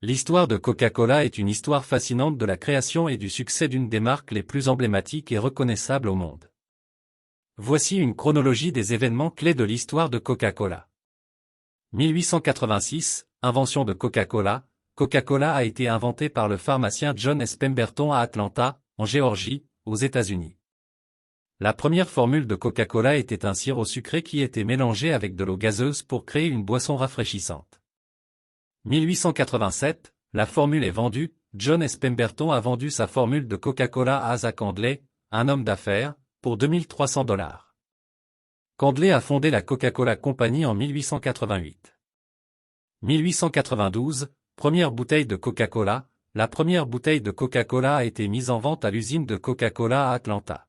L'histoire de Coca-Cola est une histoire fascinante de la création et du succès d'une des marques les plus emblématiques et reconnaissables au monde. Voici une chronologie des événements clés de l'histoire de Coca-Cola. 1886, invention de Coca-Cola. Coca-Cola a été inventé par le pharmacien John S. Pemberton à Atlanta, en Géorgie, aux États-Unis. La première formule de Coca-Cola était un sirop sucré qui était mélangé avec de l'eau gazeuse pour créer une boisson rafraîchissante. 1887, la formule est vendue. John S. Pemberton a vendu sa formule de Coca-Cola à Asa Candley, un homme d'affaires, pour $2 300. Candley a fondé la Coca-Cola Company en 1888. 1892, première bouteille de Coca-Cola. La première bouteille de Coca-Cola a été mise en vente à l'usine de Coca-Cola à Atlanta.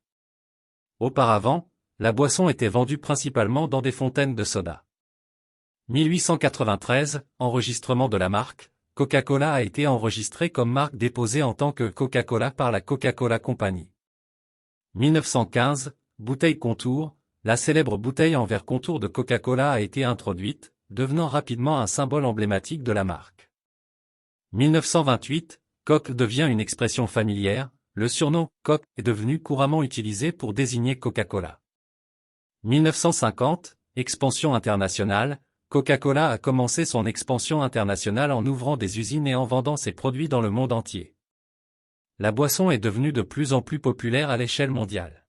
Auparavant, la boisson était vendue principalement dans des fontaines de soda. 1893, enregistrement de la marque. Coca-Cola a été enregistrée comme marque déposée en tant que Coca-Cola par la Coca-Cola Company. 1915, bouteille contour. La célèbre bouteille en verre contour de Coca-Cola a été introduite, devenant rapidement un symbole emblématique de la marque. 1928, Coke devient une expression familière. Le surnom « Coke » est devenu couramment utilisé pour désigner Coca-Cola. 1950, expansion internationale. Coca-Cola a commencé son expansion internationale en ouvrant des usines et en vendant ses produits dans le monde entier. La boisson est devenue de plus en plus populaire à l'échelle mondiale.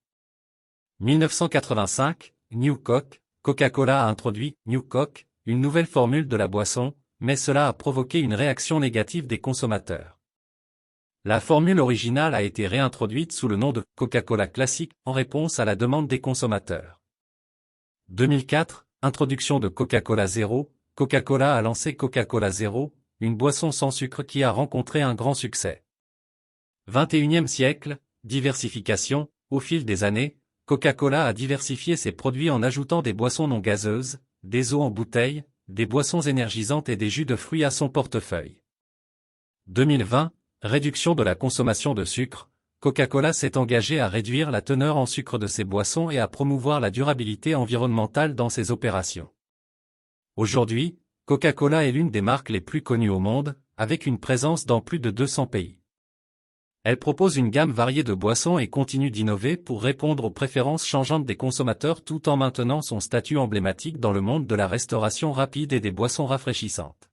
1985, New Coke. Coca-Cola a introduit New Coke, une nouvelle formule de la boisson, mais cela a provoqué une réaction négative des consommateurs. La formule originale a été réintroduite sous le nom de Coca-Cola Classic en réponse à la demande des consommateurs. 2004, introduction de Coca-Cola Zero. Coca-Cola a lancé Coca-Cola Zero, une boisson sans sucre qui a rencontré un grand succès. 21e siècle, diversification. Au fil des années, Coca-Cola a diversifié ses produits en ajoutant des boissons non gazeuses, des eaux en bouteille, des boissons énergisantes et des jus de fruits à son portefeuille. 2020, réduction de la consommation de sucre. Coca-Cola s'est engagé à réduire la teneur en sucre de ses boissons et à promouvoir la durabilité environnementale dans ses opérations. Aujourd'hui, Coca-Cola est l'une des marques les plus connues au monde, avec une présence dans plus de 200 pays. Elle propose une gamme variée de boissons et continue d'innover pour répondre aux préférences changeantes des consommateurs tout en maintenant son statut emblématique dans le monde de la restauration rapide et des boissons rafraîchissantes.